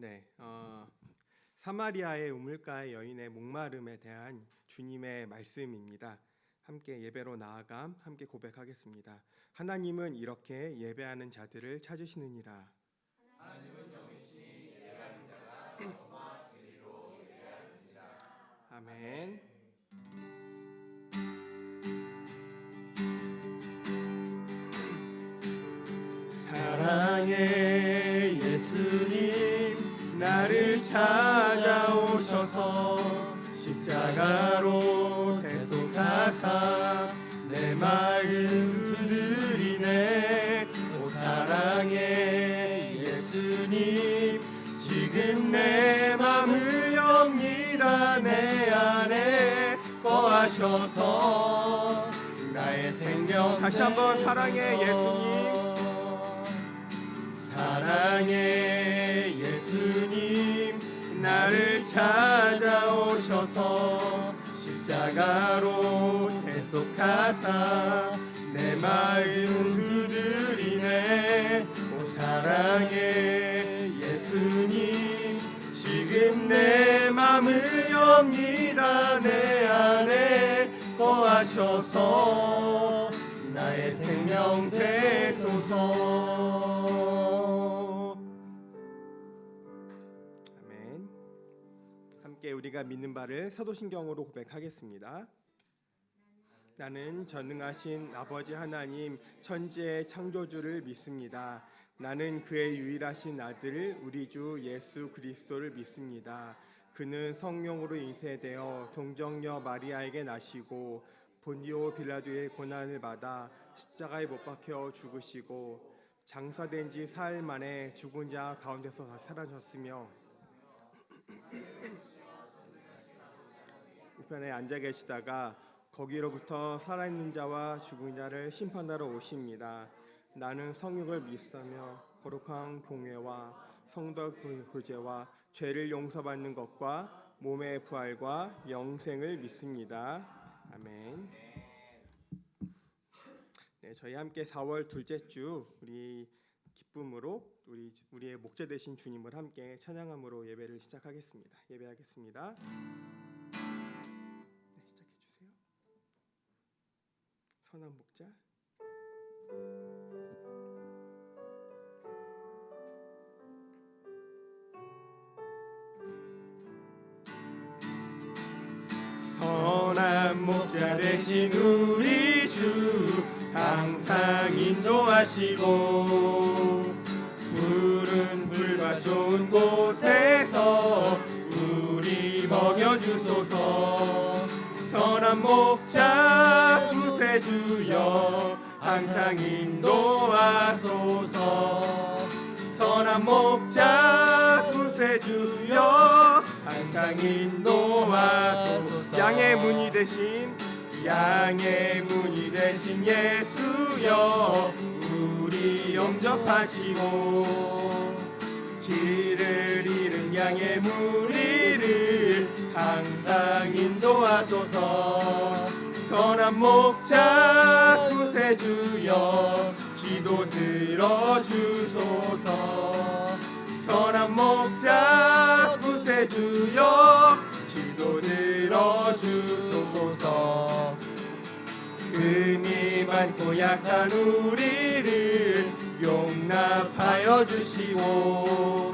네, 사마리아의 우물가의 여인의 목마름에 대한 주님의 말씀입니다. 함께 예배로 나아감 함께 고백하겠습니다. 하나님은 이렇게 예배하는 자들을 찾으시느니라. 하나님은 영이시니 예배하는 자가 영과 진리로 예배하는지라. 아멘. 사랑의 예수님 나를 찾아오셔서 십자가로 대속하사 내 마음 두드리네. 오 사랑의 예수님 지금 내 맘을 엽니다. 내 안에 거하셔서 나의 생명. 다시 한번 사랑의 예수님, 사랑의 예수님 나를 찾아오셔서 십자가로 대속하사 내 마음 두드리네. 오 사랑의 예수님 지금 내 맘을 엽니다. 내 안에 거하셔서 나의 생명 되소서. 아멘. 함께 우리가 믿는 바를 사도신경으로 고백하겠습니다. 나는 전능하신 아버지 하나님 천지의 창조주를 믿습니다. 나는 그의 유일하신 아들 우리 주 예수 그리스도를 믿습니다. 그는 성령으로 잉태되어 동정녀 마리아에게 나시고 본디오 빌라도의 고난을 받아 십자가에 못 박혀 죽으시고 장사된 지 사흘 만에 죽은 자 가운데서 사라졌으며 우편에 앉아 계시다가 거기로부터 살아있는 자와 죽은 자를 심판하러 오십니다. 나는 성육을 믿사며 거룩한 교회와 성도 교제와 죄를 용서받는 것과 몸의 부활과 영생을 믿습니다. 아멘. 네, 저희 함께 4월 둘째 주 우리 기쁨으로 우리의 목자 되신 주님을 함께 찬양함으로 예배를 시작하겠습니다. 예배하겠습니다. 네, 시작해 주세요. 선한 목자. 선한 목자 되신 우리 주 항상 인도하시고 푸른 불과 좋은 곳에서 우리 먹여주소서. 선한 목자 구세주여 항상 인도하소서. 선한 목자 구세주여 항상 인도하소서. 양의 문이 되신 예수여 우리 영접하시고 길을 잃은 양의 무리를 항상 인도하소서. 선한 목자 구세주여 기도 들어주소서. 선한 목자 구세주여 기도 들어주소서. 흠이 많고 약한 우리를 용납하여 주시고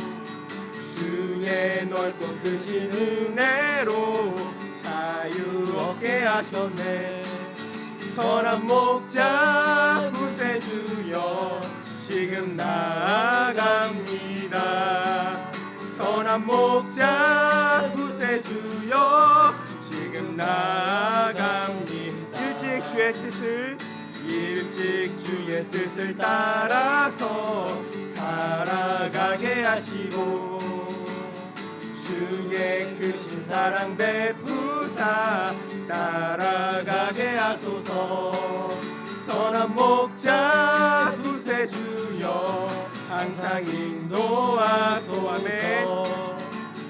주의 넓고 크신 은혜로 자유 얻게 하셨네. 선한 목자 구세주여 지금 나아갑니다. 선한 목자 구세주여 지금 나아갑니다. 일찍 주의 뜻을 따라서 살아가게 하시고 주의 크신 사랑 베푸사 따라가게 하소서. 선한 목자 구세주여 항상 인도하소서. 아멘.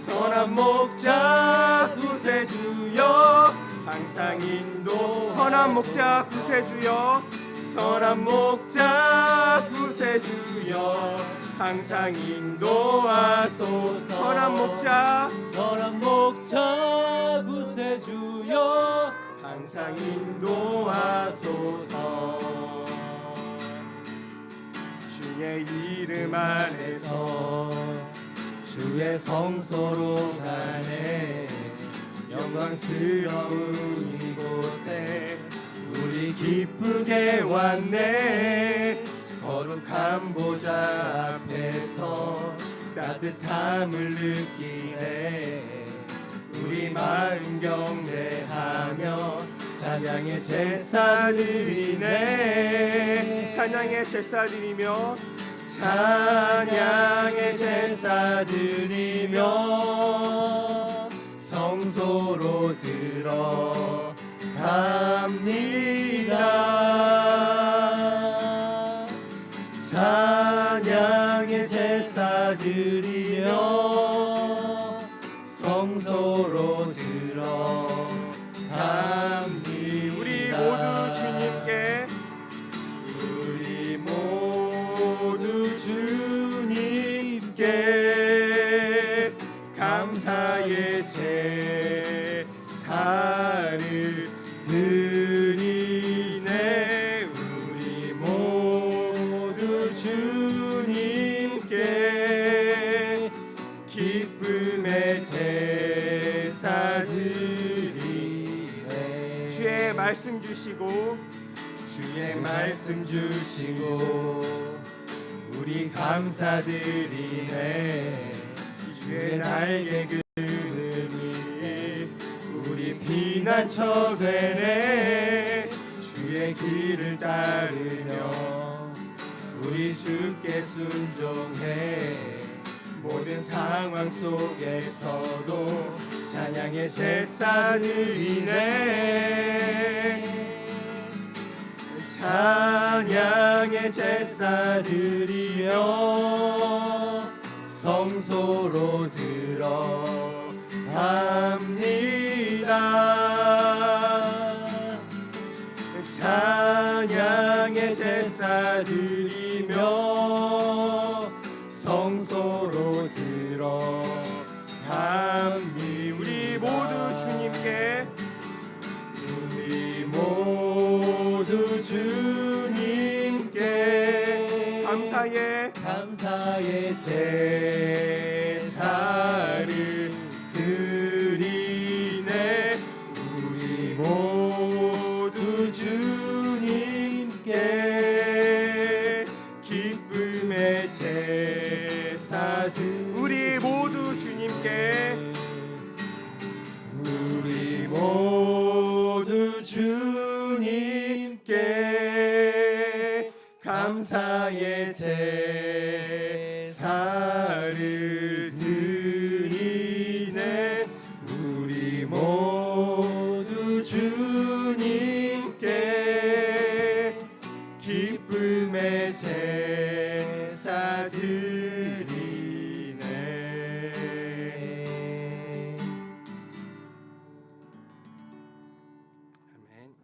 선한 목자 구세주여 항상 인도. 선한 목자 구세주여 선한 목자 구세주여 항상 인도하소서. 선한 목자 구세주여 항상 인도하소서. 주의 이름 안에서 주의 성소로 가네 영광스러운 이곳에 우리 기쁘게 왔네. 거룩한 보좌 앞에서 따뜻함을 느끼네. 우리 마음 경배하며 찬양의 제사 드리네. 찬양의 제사 드리며 찬양의 제사 드리며 성소로 들어갑니다. 찬양의 제사 드리며 성소로 들어갑니다. 우리 모두 주님께 우리 모두 주님께 감사의 제사를 드리네. 우리 모두 주님께 기쁨의 제사 드리네. 주의 말씀 주시고 주의 말씀 주시고 우리 감사드리네. 주의 날개 그늘이 우리 피난처 되네. 주의 길을 따르며 우리 주께 순종해. 모든 상황 속에서도 찬양의 제사 드리네. 찬양의 제사 드리며 성소로 들어갑니다. 찬양의 제사 드리며 성소로 들어갑니다. 우리 모두 주님께 우리 모두 주님께 감사의 제사를 드리네. 우리 모두 주님께 기쁨의 제사 우리 모두 주님께 우리 모두 주님께 감사의 제사를 드리네. 우리 모두 주님께 기쁨의 제사 드리네. 아멘.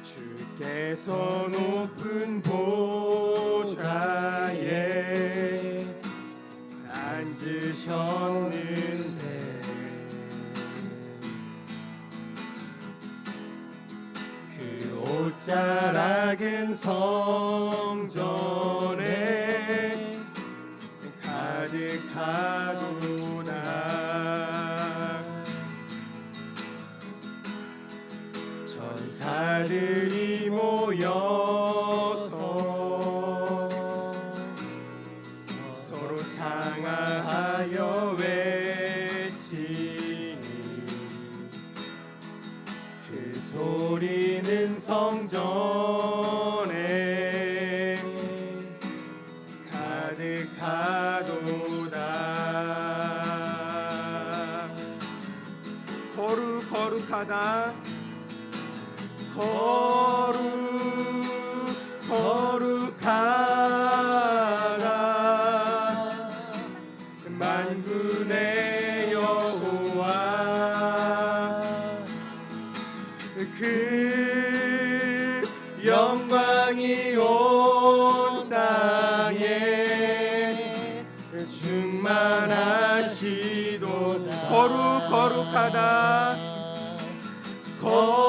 주께서 높은 보좌에 앉으셨는데 그 옷자락은 성전에 가득하도다. 천사들이 모여서 서로 창하여 외치니 그 소리는 성전에 가득하도다. 거룩하다. 거룩하다. 만군의 여호와 그 영광이 온 땅에 충만하시도다. 거룩하다. 거룩하다.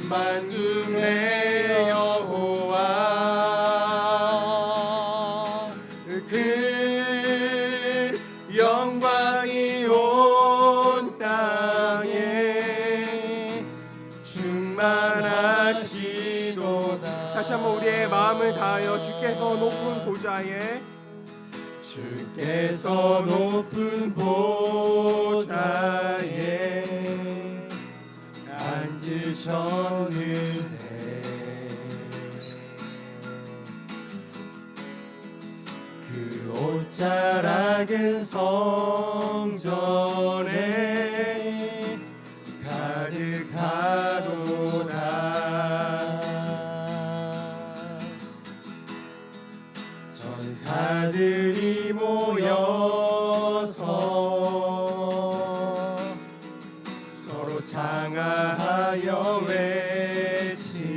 만군의 여호와 그 영광이 온 땅에 충만하시도다. 다시 한번 우리의 마음을 다하여 주께서 높은 보좌에 앉으셨는데 그 옷자락은 성전에 가득하도다. 전사들이 모여서 서로 장하여 외치니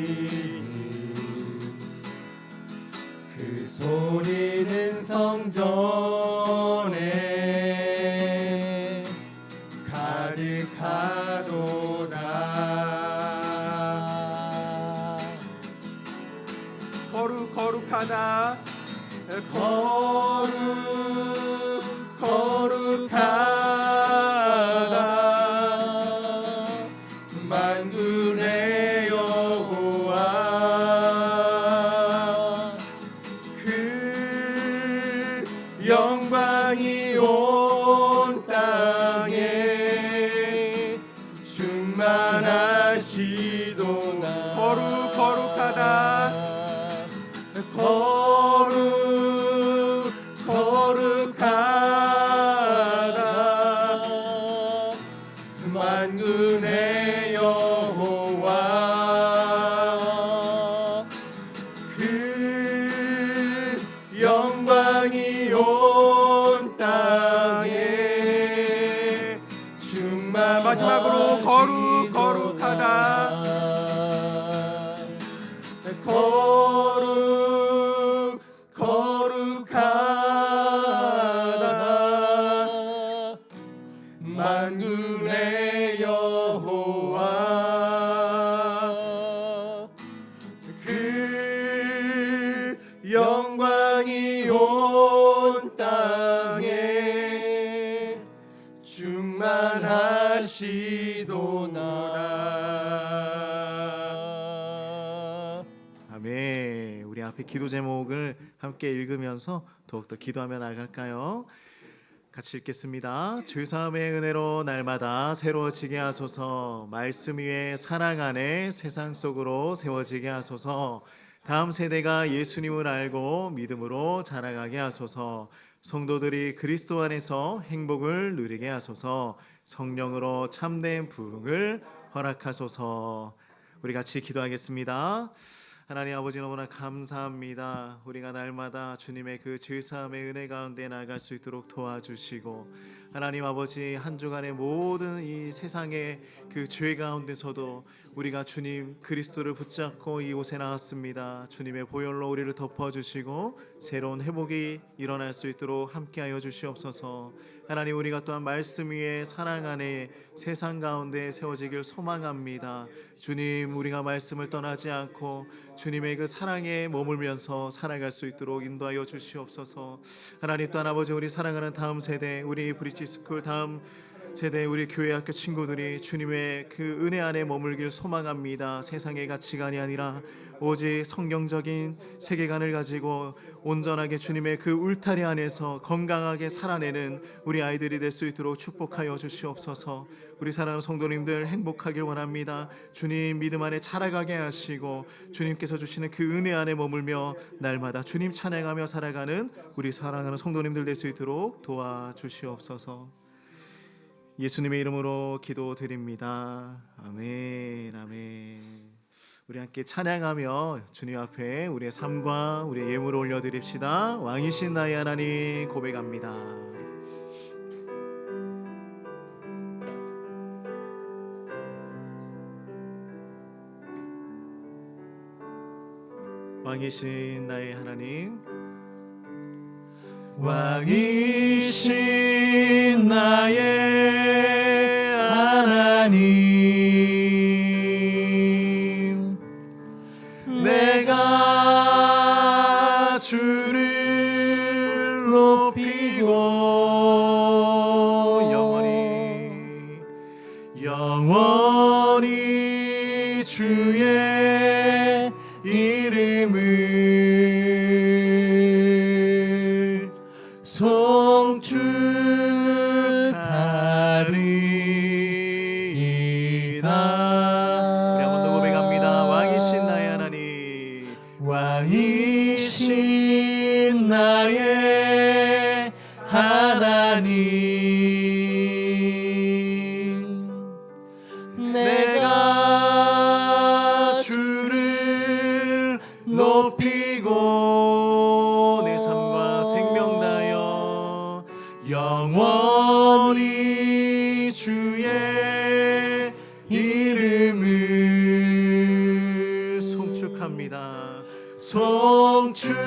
그 소리는 성전에 가득하도다. 거룩하다. 거룩하다. 만군의 여호와 그 영광이 온 땅에 충만하시도다. 거룩하다. 거룩하다. 만군의 여호와 그 영광이 온 땅에 마지막으로 거룩하다. 거룩하다. 만군의 여호와 그 영광이 온 땅에 충만하시도다. 아멘. 우리 앞에 기도 제목을 함께 읽으면서 더욱더 기도하며 나갈까요? 같이 읽겠습니다. 주 사함의 은혜로 날마다 새로워지게 하소서. 말씀 위에 사랑 안에 세상 속으로 세워지게 하소서. 다음 세대가 예수님을 알고 믿음으로 자라가게 하소서. 성도들이 그리스도 안에서 행복을 누리게 하소서. 성령으로 참된 부흥을 허락하소서. 우리 같이 기도하겠습니다. 하나님 아버지 너무나 감사합니다. 우리가 날마다 주님의 그 죄사함의 은혜 가운데 나갈 수 있도록 도와주시고, 하나님 아버지 한 주간의 모든 이 세상의 그 죄 가운데서도 우리가 주님 그리스도를 붙잡고 이곳에 나왔습니다. 주님의 보혈로 우리를 덮어주시고 새로운 회복이 일어날 수 있도록 함께하여 주시옵소서. 하나님 우리가 또한 말씀 위에 사랑 안에 세상 가운데 세워지길 소망합니다. 주님 우리가 말씀을 떠나지 않고 주님의 그 사랑에 머물면서 살아갈 수 있도록 인도하여 주시옵소서. 하나님 또한 아버지 우리 사랑하는 다음 세대, 우리 브릿지스쿨 다음 세대, 우리 교회 학교 친구들이 주님의 그 은혜 안에 머물길 소망합니다. 세상의 가치관이 아니라 오직 성경적인 세계관을 가지고 온전하게 주님의 그 울타리 안에서 건강하게 살아내는 우리 아이들이 될 수 있도록 축복하여 주시옵소서. 우리 사랑하는 성도님들 행복하길 원합니다. 주님 믿음 안에 자라가게 하시고 주님께서 주시는 그 은혜 안에 머물며 날마다 주님 찬양하며 살아가는 우리 사랑하는 성도님들 될 수 있도록 도와주시옵소서. 예수님의 이름으로 기도드립니다. 아멘, 아멘. 우리 함께 찬양하며 주님 앞에 우리의 삶과 우리의 예물을 올려드립시다. 왕이신 나의 하나님 고백합니다. 왕이신 나의 하나님, 왕이신 나의 하나님, 내가 주를 높이고 영원히 주의 이름을 송축하리이다. 우리 한번 더 고백합니다. 왕이신 나의 하나님, 왕이신 나의 하나님, 내가 주를 높이고 내 삶과 생명 다하여 영원히 주의 이름을 송축합니다. 송축하리이다.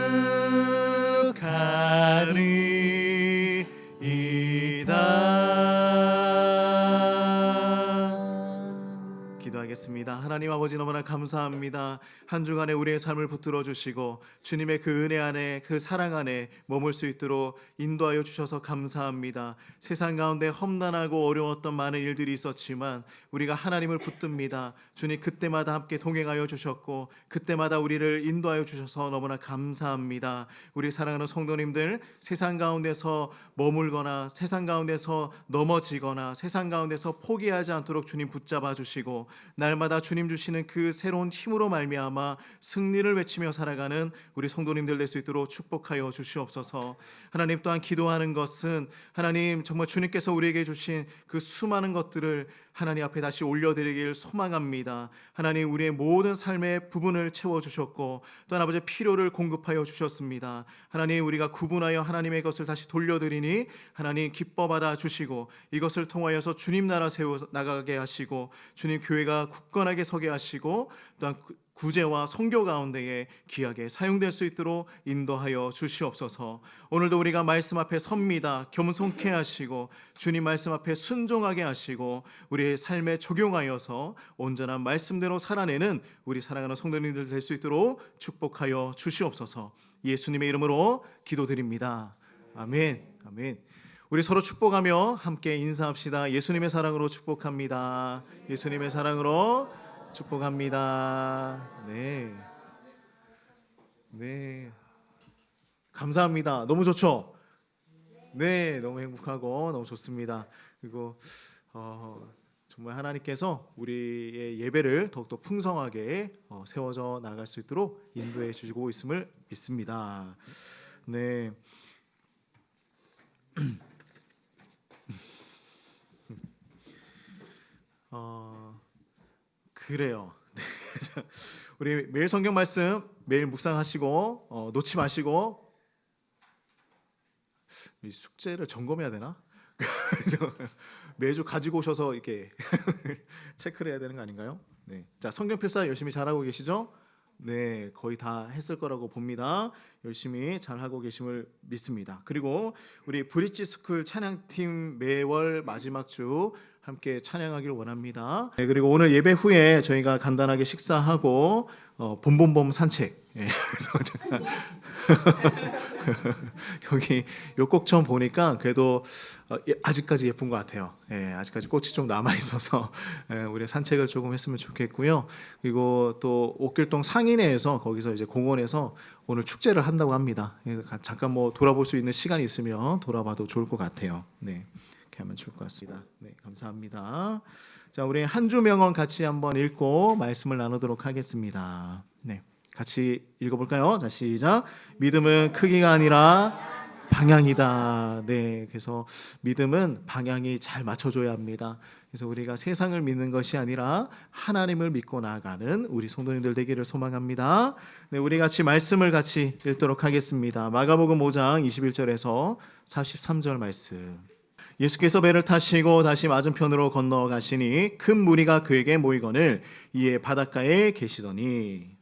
기도하겠습니다. 하나님 아버지, 너무나 감사합니다. 한 주간에 우리의 삶을 붙들어 주시고 주님의 그 은혜 안에, 그 사랑 안에 머물 수 있도록 인도하여 주셔서 감사합니다. 세상 가운데 험난하고 어려웠던 많은 일들이 있었지만 우리가 하나님을 붙듭니다. 주님, 그때마다 함께 동행하여 주셨고 그때마다 우리를 인도하여 주셔서 너무나 감사합니다. 우리 사랑하는 성도님들, 세상 가운데서 머물거나 세상 가운데서 넘어지거나 세상 가운데서 포기하지 않도록 주님 붙잡아 주시고 날마다 주님 주시는 그 새로운 힘으로 말미암아 승리를 외치며 살아가는 우리 성도님들 될 수 있도록 축복하여 주시옵소서. 하나님, 또한 기도하는 것은 하나님 정말 주님께서 우리에게 주신 그 수많은 것들을 하나님 앞에 다시 올려드리길 소망합니다. 하나님, 우리의 모든 삶의 부분을 채워주셨고 또한 아버지 필요를 공급하여 주셨습니다. 하나님, 우리가 구분하여 하나님의 것을 다시 돌려드리니 하나님 기뻐 받아 주시고 이것을 통하여서 주님 나라 세워 나가게 하시고 주님 교회가 굳건하게 서게 하시고 또한 구제와 선교 가운데에 귀하게 사용될 수 있도록 인도하여 주시옵소서. 오늘도 우리가 말씀 앞에 섭니다. 겸손케 하시고 주님 말씀 앞에 순종하게 하시고 우리의 삶에 적용하여서 온전한 말씀대로 살아내는 우리 사랑하는 성도님들 될 수 있도록 축복하여 주시옵소서. 예수님의 이름으로 기도드립니다. 아멘. 아멘. 우리 서로 축복하며 함께 인사합시다. 예수님의 사랑으로 축복합니다. 예수님의 사랑으로 축복합니다. 네. 네. 감사합니다. 너무 좋죠? 네, 너무 행복하고 너무 좋습니다. 그리고 정말 하나님께서 우리의 예배를 더욱더 풍성하게 세워져 나갈 수 있도록 인도해 주시고 있음을 믿습니다. 네. 그래요. 우리 매일 성경 말씀 매일 묵상하시고 놓지 마시고 이 숙제를 점검해야 되나? 매주 가지고 오셔서 이렇게 체크를 해야 되는 거 아닌가요? 네. 자, 성경 필사 열심히 잘하고 계시죠? 네, 거의 다 했을 거라고 봅니다. 열심히 잘하고 계심을 믿습니다. 그리고 우리 브릿지 스쿨 찬양팀 매월 마지막 주 함께 찬양하길 원합니다. 네, 그리고 오늘 예배 후에 저희가 간단하게 식사하고 봄봄봄 산책. 예, 그래서 제가 여기 요 꽃 좀 보니까 그래도 아직까지 예쁜 것 같아요. 예, 아직까지 꽃이 좀 남아 있어서 우리 산책을 조금 했으면 좋겠고요. 그리고 또 옥길동 상인회에서 거기서 이제 공원에서 오늘 축제를 한다고 합니다. 잠깐 뭐 돌아볼 수 있는 시간이 있으면 돌아봐도 좋을 것 같아요. 네. 이렇게 하면 좋을 것 같습니다. 네, 감사합니다. 자, 우리 한 주 명언 같이 한번 읽고 말씀을 나누도록 하겠습니다. 네, 같이 읽어볼까요? 자, 시작. 믿음은 크기가 아니라 방향이다. 네, 그래서 믿음은 방향이 잘 맞춰줘야 합니다. 그래서 우리가 세상을 믿는 것이 아니라 하나님을 믿고 나아가는 우리 성도님들 되기를 소망합니다. 네, 우리 같이 말씀을 같이 읽도록 하겠습니다. 마가복음 5장 21절에서 43절 말씀. 예수께서 배를 타시고 다시 맞은편으로 건너가시니 큰 무리가 그에게 모이거늘 이에 바닷가에 계시더니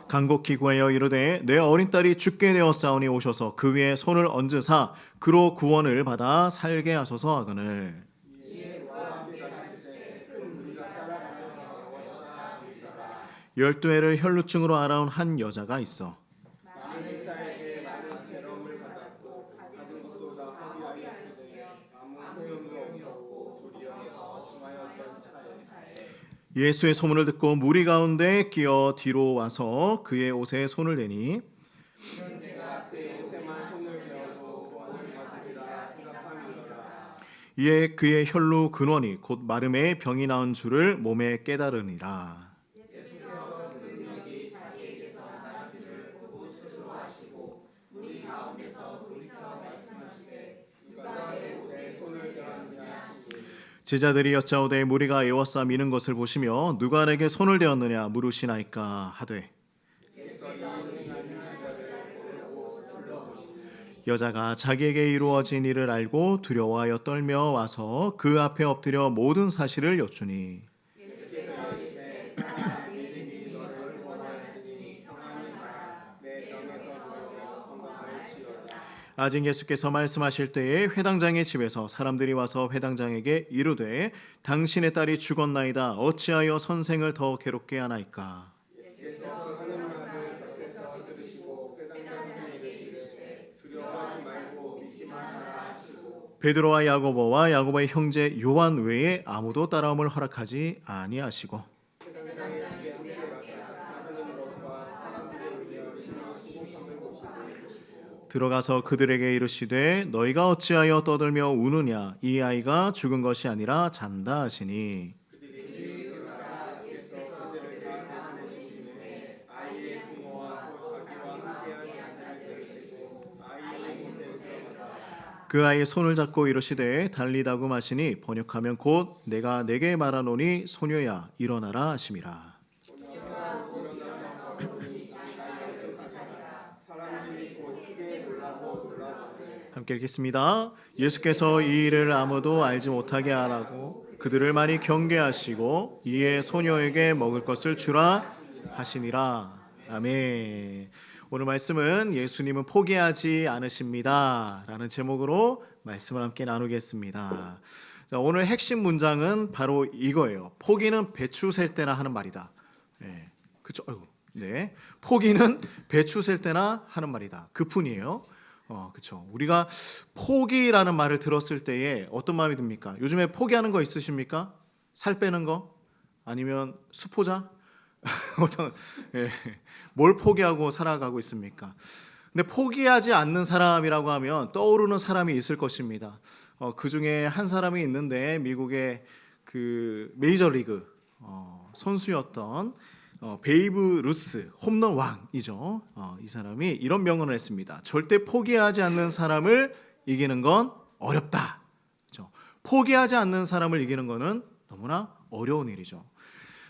간곡히 구하여 이르되 내 어린 딸이 죽게 되었사오니 오셔서 그 위에 손을 얹으사 그로 구원을 받아 살게 하소서 하거늘. 열두 해를 혈루증으로 앓아온 한 여자가 있어. 예수의 소문을 듣고 무리 가운데 끼어 뒤로 와서 그의 옷에 손을 대니 이에 그의 혈루 근원이 곧 마름에 병이 나은 줄을 몸에 깨달으니라. 제자들이 여짜오되 무리가 에워싸 미는 것을 보시며 누가 내게 손을 대었느냐 물으시나이까 하되 여자가 자기에게 이루어진 일을 알고 두려워하여 떨며 와서 그 앞에 엎드려 모든 사실을 여쭈니 아직 예수께서 말씀하실 때에 회당장의 집에서 사람들이 와서 회당장에게 이르되 당신의 딸이 죽었나이다 어찌하여 선생을 더 괴롭게 하나이까. 베드로와 야고보와 야고보의 형제 요한 외에 아무도 따라옴을 허락하지 아니하시고 들어가서 그들에게 이르시되 너희가 어찌하여 떠들며 우느냐 이 아이가 죽은 것이 아니라 잔다 하시니 그 아이의 손을 잡고 이르시되 달리다고 마시니 번역하면 곧 내가 내게 말하노니 소녀야 일어나라 하심이라. 함께 읽겠습니다. 예수께서 이 일을 아무도 알지 못하게 하라고 그들을 많이 경계하시고 이에 소녀에게 먹을 것을 주라 하시니라. 아멘. 오늘 말씀은 예수님은 포기하지 않으십니다 라는 제목으로 말씀을 함께 나누겠습니다. 자, 오늘 핵심 문장은 바로 이거예요. 포기는 배추 셀 때나 하는 말이다. 네, 그렇죠. 네, 포기는 배추 셀 때나 하는 말이다. 그뿐이에요. 그렇죠. 우리가 포기라는 말을 들었을 때에 어떤 마음이 듭니까? 요즘에 포기하는 거 있으십니까? 살 빼는 거? 아니면 수포자? 예, 뭘 포기하고 살아가고 있습니까? 근데 포기하지 않는 사람이라고 하면 떠오르는 사람이 있을 것입니다. 그 중에 한 사람이 있는데 미국의 그 메이저리그 선수였던 베이브 루스 홈런 왕이죠. 이 사람이 이런 명언을 했습니다. 절대 포기하지 않는 사람을 이기는 건 어렵다. 그렇죠? 포기하지 않는 사람을 이기는 거는 너무나 어려운 일이죠.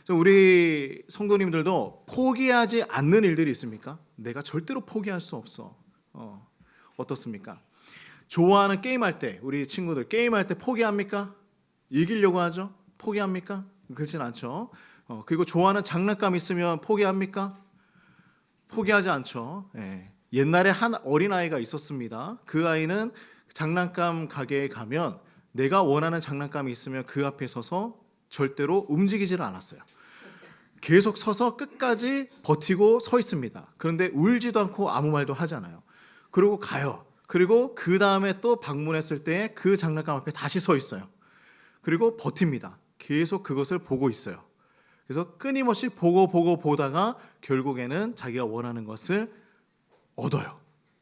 우리 성도님들도 포기하지 않는 일들이 있습니까? 내가 절대로 포기할 수 없어. 어떻습니까? 좋아하는 게임할 때 우리 친구들 게임할 때 포기합니까? 이기려고 하죠? 포기합니까? 그렇진 않죠. 그리고 좋아하는 장난감 있으면 포기합니까? 포기하지 않죠. 예. 옛날에 한 어린아이가 있었습니다. 그 아이는 장난감 가게에 가면 내가 원하는 장난감이 있으면 그 앞에 서서 절대로 움직이지를 않았어요. 계속 서서 끝까지 버티고 서 있습니다. 그런데 울지도 않고 아무 말도 하지 않아요. 그리고 가요. 그리고 그 다음에 또 방문했을 때 그 장난감 앞에 다시 서 있어요. 그리고 버팁니다. 계속 그것을 보고 있어요. 그래서 끊임없이 보다가 결국에는 자기가 원하는 것을 얻어요.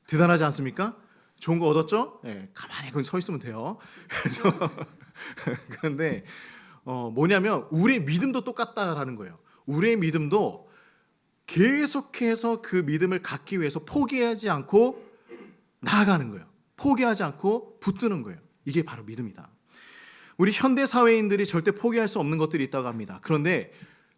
대단하지 않습니까? 좋은 거 얻었죠? 네, 가만히 거기 서 있으면 돼요. 그래서 그런데 뭐냐면 우리의 믿음도 똑같다라는 거예요. 우리의 믿음도 계속해서 그 믿음을 갖기 위해서 포기하지 않고 나아가는 거예요. 포기하지 않고 붙드는 거예요. 이게 바로 믿음이다. 우리 현대 사회인들이 절대 포기할 수 없는 것들이 있다고 합니다. 그런데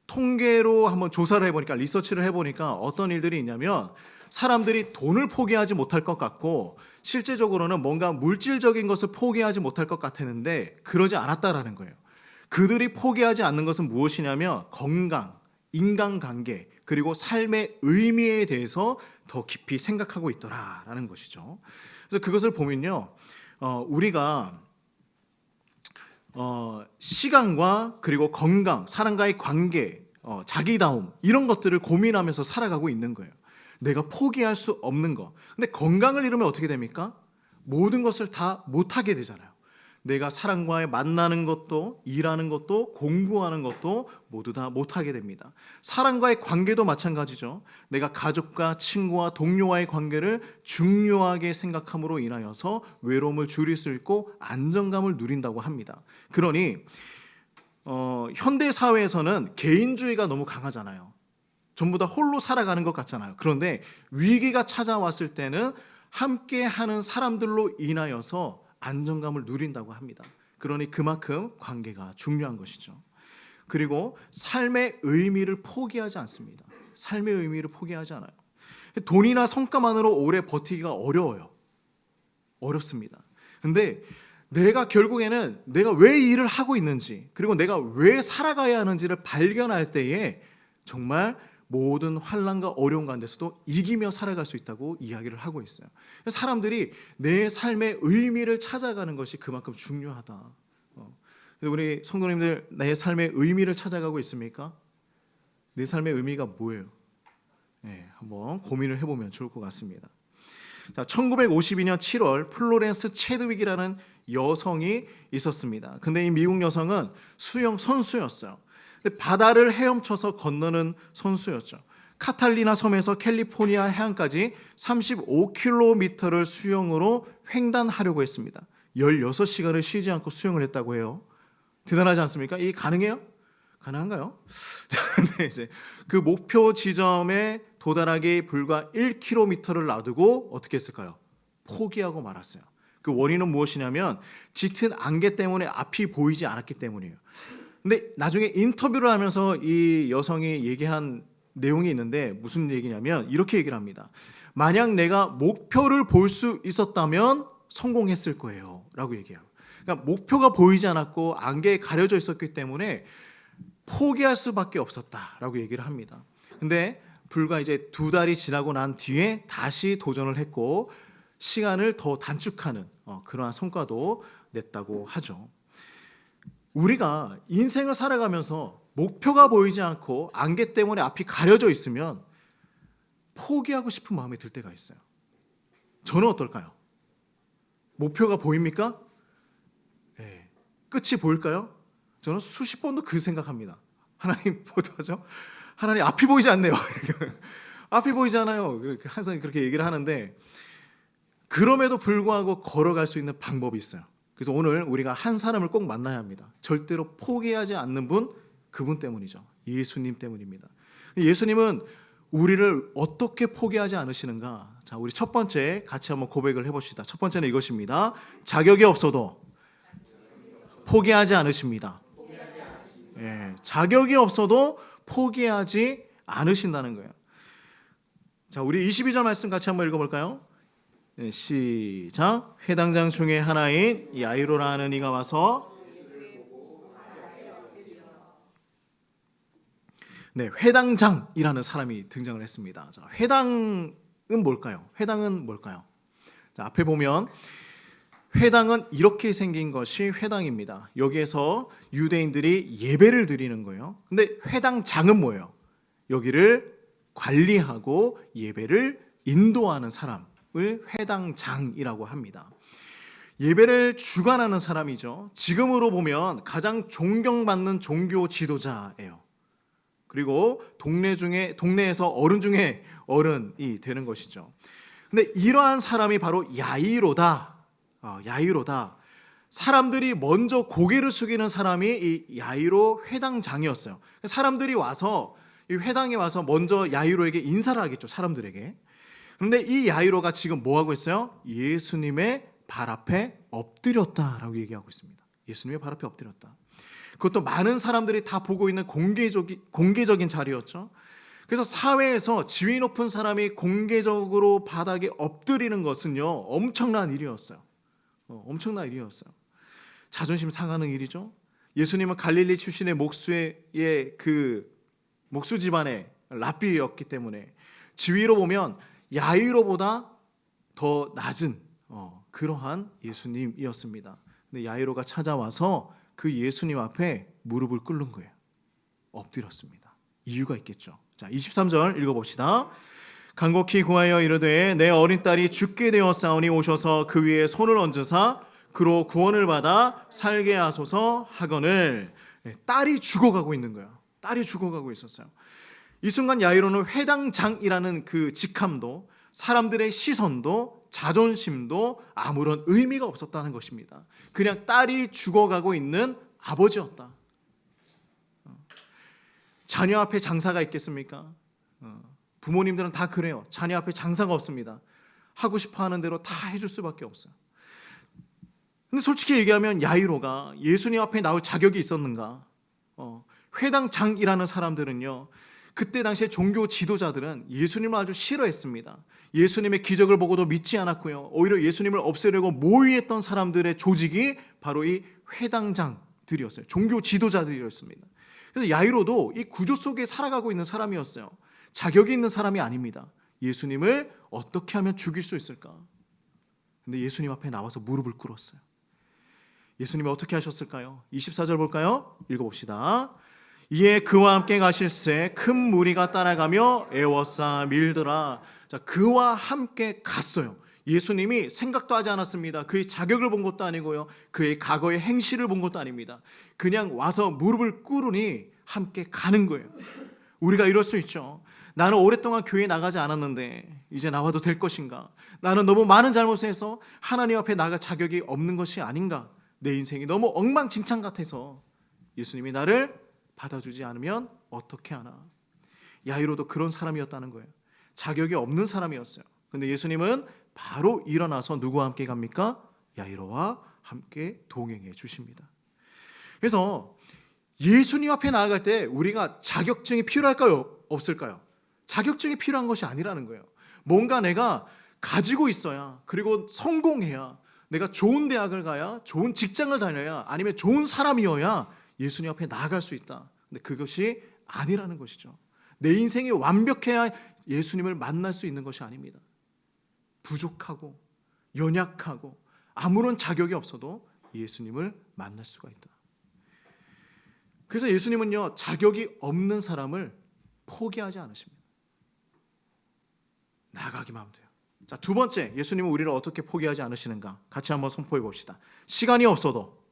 통계로 한번 조사를 해보니까 리서치를 해보니까 어떤 일들이 있냐면 사람들이 돈을 포기하지 못할 것 같고 실제적으로는 뭔가 물질적인 것을 포기하지 못할 것 같았는데 그러지 않았다라는 거예요. 그들이 포기하지 않는 것은 무엇이냐면 건강, 인간관계, 그리고 삶의 의미에 대해서 더 깊이 생각하고 있더라라는 것이죠. 그래서 그것을 보면요, 우리가 시간과 그리고 건강, 사람과의 관계, 자기다움 이런 것들을 고민하면서 살아가고 있는 거예요. 내가 포기할 수 없는 거. 근데 건강을 잃으면 어떻게 됩니까? 모든 것을 다 못하게 되잖아요. 내가 사람과의 만나는 것도, 일하는 것도, 공부하는 것도 모두 다 못하게 됩니다. 사람과의 관계도 마찬가지죠. 내가 가족과 친구와 동료와의 관계를 중요하게 생각함으로 인하여서 외로움을 줄일 수 있고 안정감을 누린다고 합니다. 그러니 현대 사회에서는 개인주의가 너무 강하잖아요. 전부 다 홀로 살아가는 것 같잖아요. 그런데 위기가 찾아왔을 때는 함께하는 사람들로 인하여서 안정감을 누린다고 합니다. 그러니 그만큼 관계가 중요한 것이죠. 그리고 삶의 의미를 포기하지 않습니다. 삶의 의미를 포기하지 않아요. 돈이나 성과만으로 오래 버티기가 어려워요. 어렵습니다. 근데 내가 결국에는 내가 왜 일을 하고 있는지, 그리고 내가 왜 살아가야 하는지를 발견할 때에 정말 모든 환난과 어려운 가운데서도 이기며 살아갈 수 있다고 이야기를 하고 있어요. 사람들이 내 삶의 의미를 찾아가는 것이 그만큼 중요하다. 우리 성도님들, 내 삶의 의미를 찾아가고 있습니까? 내 삶의 의미가 뭐예요? 네, 한번 고민을 해보면 좋을 것 같습니다. 자, 1952년 7월 플로렌스 체드윅이라는 여성이 있었습니다. 근데 이 미국 여성은 수영 선수였어요. 바다를 헤엄쳐서 건너는 선수였죠. 카탈리나 섬에서 캘리포니아 해안까지 35km를 수영으로 횡단하려고 했습니다. 16시간을 쉬지 않고 수영을 했다고 해요. 대단하지 않습니까? 이게 가능해요? 가능한가요? 근데 이제 그 목표 지점에 도달하기 불과 1km를 놔두고 어떻게 했을까요? 포기하고 말았어요. 그 원인은 무엇이냐면 짙은 안개 때문에 앞이 보이지 않았기 때문이에요. 근데 나중에 인터뷰를 하면서 이 여성이 얘기한 내용이 있는데 무슨 얘기냐면 이렇게 얘기를 합니다. 만약 내가 목표를 볼 수 있었다면 성공했을 거예요 라고 얘기해요. 그러니까 목표가 보이지 않았고 안개에 가려져 있었기 때문에 포기할 수밖에 없었다라고 얘기를 합니다. 근데 불과 이제 2달이 지나고 난 뒤에 다시 도전을 했고 시간을 더 단축하는 그러한 성과도 냈다고 하죠. 우리가 인생을 살아가면서 목표가 보이지 않고 안개 때문에 앞이 가려져 있으면 포기하고 싶은 마음이 들 때가 있어요. 저는 어떨까요? 목표가 보입니까? 네. 끝이 보일까요? 저는 수십 번도 그 생각합니다. 하나님 어떡하죠? 하나님 앞이 보이지 않네요. 앞이 보이지 않아요. 항상 그렇게 얘기를 하는데 그럼에도 불구하고 걸어갈 수 있는 방법이 있어요. 그래서 오늘 우리가 한 사람을 꼭 만나야 합니다. 절대로 포기하지 않는 분, 그분 때문이죠. 예수님 때문입니다. 예수님은 우리를 어떻게 포기하지 않으시는가? 자, 우리 첫 번째 같이 한번 고백을 해봅시다. 첫 번째는 이것입니다. 자격이 없어도 포기하지 않으십니다. 예, 자격이 없어도 포기하지 않으신다는 거예요. 자, 우리 22절 말씀 같이 한번 읽어볼까요? 네, 시작. 회당장 중에 하나인 야이로라는 이가 와서 네, 회당장이라는 사람이 등장을 했습니다. 자, 회당은 뭘까요? 회당은 뭘까요? 자, 앞에 보면 회당은 이렇게 생긴 것이 회당입니다. 여기에서 유대인들이 예배를 드리는 거예요. 근데 회당장은 뭐예요? 여기를 관리하고 예배를 인도하는 사람을 회당장이라고 합니다. 예배를 주관하는 사람이죠. 지금으로 보면 가장 존경받는 종교 지도자예요. 그리고 동네에서 어른 중에 어른이 되는 것이죠. 근데 이러한 사람이 바로 야이로다. 야이로다. 사람들이 먼저 고개를 숙이는 사람이 이 야이로 회당장이었어요. 사람들이 와서 이 회당에 와서 먼저 야이로에게 인사를 하겠죠. 사람들에게. 그런데 이 야이로가 지금 뭐 하고 있어요? 예수님의 발 앞에 엎드렸다라고 얘기하고 있습니다. 예수님의 발 앞에 엎드렸다. 그것도 많은 사람들이 다 보고 있는 공개적인 자리였죠. 그래서 사회에서 지위 높은 사람이 공개적으로 바닥에 엎드리는 것은요, 엄청난 일이었어요. 엄청난 일이었어요. 자존심 상하는 일이죠. 예수님은 갈릴리 출신의 목수 집안에 랍비였기 때문에 지위로 보면 야이로보다 더 낮은 그러한 예수님이었습니다. 근데 야이로가 찾아와서 그 예수님 앞에 무릎을 꿇는 거예요. 엎드렸습니다. 이유가 있겠죠. 자, 23절 읽어봅시다. 간곡히 구하여 이르되 내 어린 딸이 죽게 되었사오니 오셔서 그 위에 손을 얹으사 그로 구원을 받아 살게 하소서 하거늘. 딸이 죽어가고 있는 거예요. 딸이 죽어가고 있었어요. 이 순간 야이로는 회당장이라는 그 직함도 사람들의 시선도 자존심도 아무런 의미가 없었다는 것입니다. 그냥 딸이 죽어가고 있는 아버지였다. 자녀 앞에 장사가 있겠습니까? 부모님들은 다 그래요. 자녀 앞에 장사가 없습니다. 하고 싶어 하는 대로 다 해줄 수밖에 없어요. 근데 솔직히 얘기하면 야이로가 예수님 앞에 나올 자격이 있었는가? 회당장이라는 사람들은요, 그때 당시에 종교 지도자들은 예수님을 아주 싫어했습니다. 예수님의 기적을 보고도 믿지 않았고요, 오히려 예수님을 없애려고 모의했던 사람들의 조직이 바로 이 회당장들이었어요. 종교 지도자들이었습니다. 그래서 야이로도 이 구조 속에 살아가고 있는 사람이었어요. 자격이 있는 사람이 아닙니다. 예수님을 어떻게 하면 죽일 수 있을까? 근데 예수님 앞에 나와서 무릎을 꿇었어요. 예수님이 어떻게 하셨을까요? 24절 볼까요? 읽어봅시다. 이에 그와 함께 가실새 큰 무리가 따라가며 애워싸 밀더라. 자, 그와 함께 갔어요. 예수님이 생각도 하지 않았습니다. 그의 자격을 본 것도 아니고요, 그의 과거의 행실을 본 것도 아닙니다. 그냥 와서 무릎을 꿇으니 함께 가는 거예요. 우리가 이럴 수 있죠. 나는 오랫동안 교회에 나가지 않았는데 이제 나와도 될 것인가? 나는 너무 많은 잘못을 해서 하나님 앞에 나갈 자격이 없는 것이 아닌가? 내 인생이 너무 엉망진창 같아서 예수님이 나를 받아주지 않으면 어떻게 하나? 야이로도 그런 사람이었다는 거예요. 자격이 없는 사람이었어요. 근데 예수님은 바로 일어나서 누구와 함께 갑니까? 야이로와 함께 동행해 주십니다. 그래서 예수님 앞에 나아갈 때 우리가 자격증이 필요할까요? 없을까요? 자격증이 필요한 것이 아니라는 거예요. 뭔가 내가 가지고 있어야, 그리고 성공해야, 내가 좋은 대학을 가야, 좋은 직장을 다녀야, 아니면 좋은 사람이어야 예수님 앞에 나아갈 수 있다. 근데 그것이 아니라는 것이죠. 내 인생이 완벽해야 예수님을 만날 수 있는 것이 아닙니다. 부족하고 연약하고 아무런 자격이 없어도 예수님을 만날 수가 있다. 그래서 예수님은요, 자격이 없는 사람을 포기하지 않으십니다. 나가기만 하면 돼요. 자, 두 번째, 예수님은 우리를 어떻게 포기하지 않으시는가? 같이 한번 선포해 봅시다. 시간이 없어도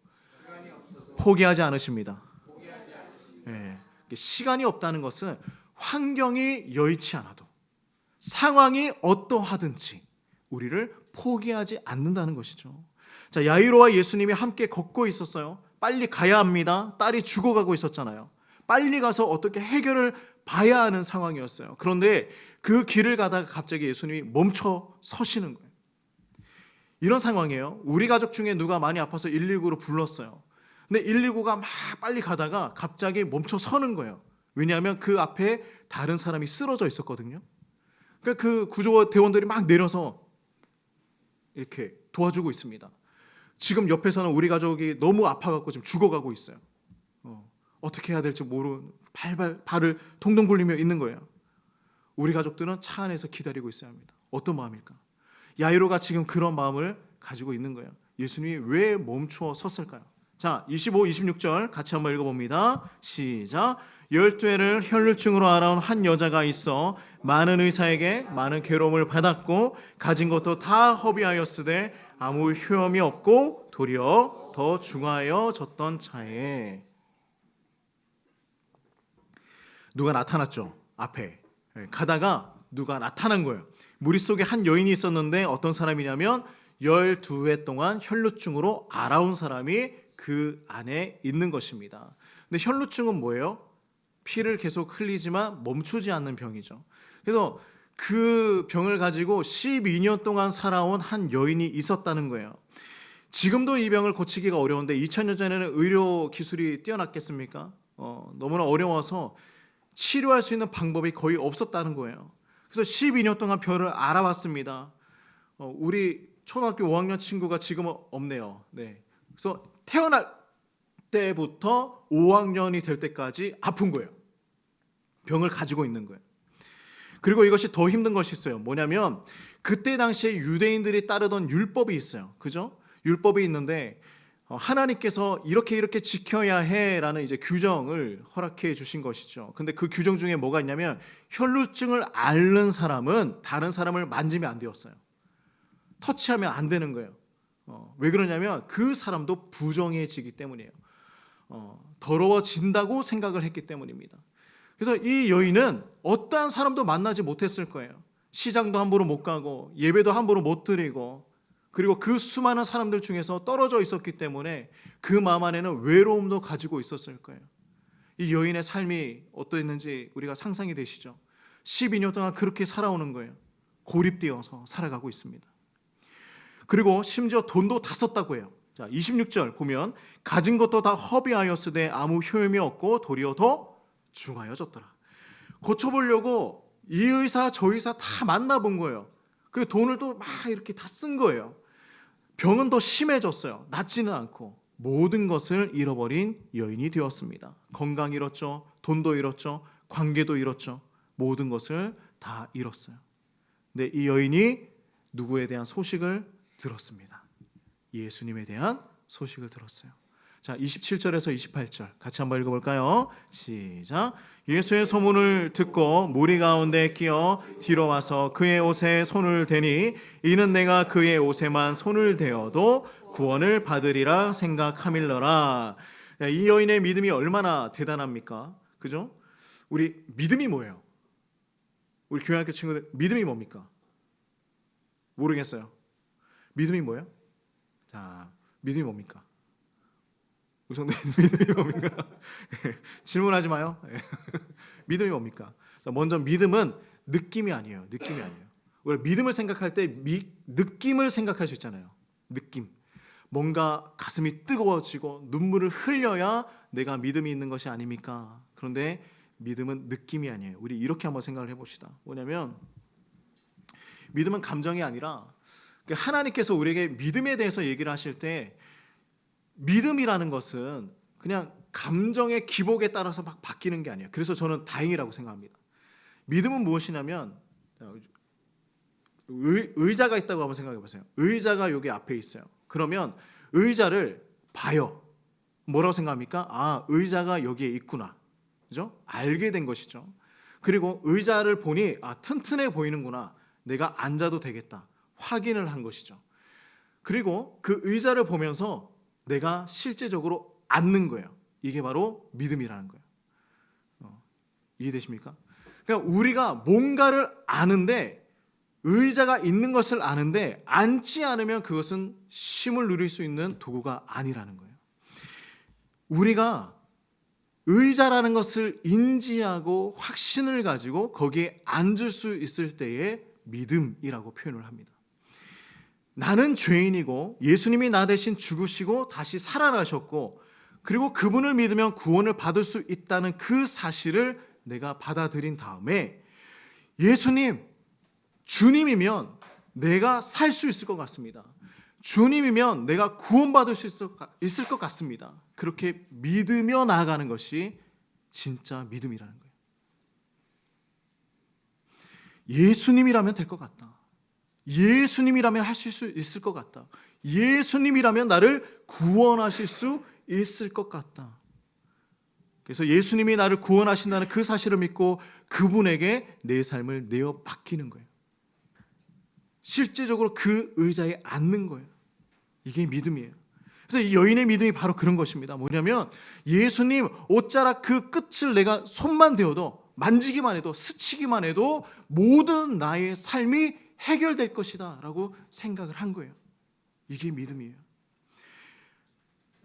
포기하지 않으십니다. 네. 시간이 없다는 것은 환경이 여의치 않아도, 상황이 어떠하든지 우리를 포기하지 않는다는 것이죠. 자, 야이로와 예수님이 함께 걷고 있었어요. 빨리 가야 합니다. 딸이 죽어가고 있었잖아요. 빨리 가서 어떻게 해결을 봐야 하는 상황이었어요. 그런데 그 길을 가다가 갑자기 예수님이 멈춰 서시는 거예요. 이런 상황이에요. 우리 가족 중에 누가 많이 아파서 119로 불렀어요. 근데 119가 막 빨리 가다가 갑자기 멈춰 서는 거예요. 왜냐하면 그 앞에 다른 사람이 쓰러져 있었거든요. 그러니까 그 구조대원들이 막 내려서 이렇게 도와주고 있습니다. 지금 옆에서는 우리 가족이 너무 아파갖고 지금 죽어가고 있어요. 어떻게 해야 될지 모르는 발을 동동 굴리며 있는 거예요. 우리 가족들은 차 안에서 기다리고 있어야 합니다. 어떤 마음일까? 야이로가 지금 그런 마음을 가지고 있는 거예요. 예수님이 왜 멈추어 섰을까요? 자, 25, 26절 같이 한번 읽어봅니다. 시작. 12해를 혈루증으로 앓아온 한 여자가 있어 많은 의사에게 많은 괴로움을 받았고 가진 것도 다 허비하였으되 아무 효험이 없고 도리어 더 중하여졌던 차에 누가 나타났죠. 앞에 가다가 누가 나타난 거예요. 무리 속에 한 여인이 있었는데 어떤 사람이냐면 12해 동안 혈루증으로 앓아온 사람이 그 안에 있는 것입니다. 근데 혈루증은 뭐예요? 피를 계속 흘리지만 멈추지 않는 병이죠. 그래서 그 병을 가지고 12년 동안 살아온 한 여인이 있었다는 거예요. 지금도 이 병을 고치기가 어려운데 2000년 전에는 의료 기술이 뛰어났겠습니까? 너무나 어려워서 치료할 수 있는 방법이 거의 없었다는 거예요. 그래서 12년 동안 병을 알아봤습니다. 우리 초등학교 5학년 친구가 지금은 없네요. 네. 그래서 태어날 때부터 5학년이 될 때까지 아픈 거예요. 병을 가지고 있는 거예요. 그리고 이것이 더 힘든 것이 있어요. 뭐냐면 그때 당시에 유대인들이 따르던 율법이 있어요. 그죠? 율법이 있는데 하나님께서 이렇게 지켜야 해라는 이제 규정을 허락해 주신 것이죠. 근데 그 규정 중에 뭐가 있냐면 혈루증을 앓는 사람은 다른 사람을 만지면 안 되었어요. 터치하면 안 되는 거예요. 왜 그러냐면 그 사람도 부정해지기 때문이에요. 더러워진다고 생각을 했기 때문입니다. 그래서 이 여인은 어떠한 사람도 만나지 못했을 거예요. 시장도 함부로 못 가고 예배도 함부로 못 드리고, 그리고 그 수많은 사람들 중에서 떨어져 있었기 때문에 그 마음 안에는 외로움도 가지고 있었을 거예요. 이 여인의 삶이 어떠했는지 우리가 상상이 되시죠? 12년 동안 그렇게 살아오는 거예요. 고립되어서 살아가고 있습니다. 그리고 심지어 돈도 다 썼다고 해요. 자, 26절 보면 가진 것도 다 허비하였으되 아무 효용이 없고 도리어 더 중하여졌더라. 고쳐보려고 이 의사 저 의사 다 만나본 거예요. 그리고 돈을 또 막 이렇게 다 쓴 거예요. 병은 더 심해졌어요. 낫지는 않고 모든 것을 잃어버린 여인이 되었습니다. 건강 잃었죠. 돈도 잃었죠. 관계도 잃었죠. 모든 것을 다 잃었어요. 근데 이 여인이 누구에 대한 소식을 들었습니다. 예수님에 대한 소식을 들었어요. 자, 27절에서 28절 같이 한번 읽어볼까요? 시작. 예수의 소문을 듣고 무리 가운데 끼어 뒤로 와서 그의 옷에 손을 대니 이는 내가 그의 옷에만 손을 대어도 구원을 받으리라 생각함일러라. 이 여인의 믿음이 얼마나 대단합니까? 그죠? 우리 믿음이 뭐예요? 우리 교회학교 친구들 믿음이 뭡니까? 모르겠어요. 믿음이 뭐예요? 자, 믿음이 뭡니까? 우성대 믿음이 뭡니까? 질문하지 마요. 믿음이 뭡니까? 먼저 믿음은 느낌이 아니에요. 느낌이 아니에요. 우리가 믿음을 생각할 때 느낌을 생각할 수 있잖아요. 느낌. 뭔가 가슴이 뜨거워지고 눈물을 흘려야 내가 믿음이 있는 것이 아닙니까? 그런데 믿음은 느낌이 아니에요. 우리 이렇게 한번 생각을 해봅시다. 뭐냐면 믿음은 감정이 아니라 하나님께서 우리에게 믿음에 대해서 얘기를 하실 때 믿음이라는 것은 그냥 감정의 기복에 따라서 막 바뀌는 게 아니에요. 그래서 저는 다행이라고 생각합니다. 믿음은 무엇이냐면 의자가 있다고 한번 생각해 보세요. 의자가 여기 앞에 있어요. 그러면 의자를 봐요. 뭐라고 생각합니까? 아, 의자가 여기에 있구나. 그죠? 알게 된 것이죠. 그리고 의자를 보니 아, 튼튼해 보이는구나. 내가 앉아도 되겠다. 확인을 한 것이죠. 그리고 그 의자를 보면서 내가 실제적으로 앉는 거예요. 이게 바로 믿음이라는 거예요. 이해되십니까? 그러니까 우리가 뭔가를 아는데 의자가 있는 것을 아는데 앉지 않으면 그것은 쉼을 누릴 수 있는 도구가 아니라는 거예요. 우리가 의자라는 것을 인지하고 확신을 가지고 거기에 앉을 수 있을 때의 믿음이라고 표현을 합니다. 나는 죄인이고 예수님이 나 대신 죽으시고 다시 살아나셨고 그리고 그분을 믿으면 구원을 받을 수 있다는 그 사실을 내가 받아들인 다음에 예수님, 주님이면 내가 살 수 있을 것 같습니다. 주님이면 내가 구원받을 수 있을 것 같습니다. 그렇게 믿으며 나아가는 것이 진짜 믿음이라는 거예요. 예수님이라면 될 것 같다. 예수님이라면 하실 수 있을 것 같다. 예수님이라면 나를 구원하실 수 있을 것 같다. 그래서 예수님이 나를 구원하신다는 그 사실을 믿고 그분에게 내 삶을 내어 맡기는 거예요. 실제적으로 그 의자에 앉는 거예요. 이게 믿음이에요. 그래서 이 여인의 믿음이 바로 그런 것입니다. 뭐냐면 예수님 옷자락 그 끝을 내가 손만 대어도 만지기만 해도 스치기만 해도 모든 나의 삶이 해결될 것이다 라고 생각을 한 거예요. 이게 믿음이에요.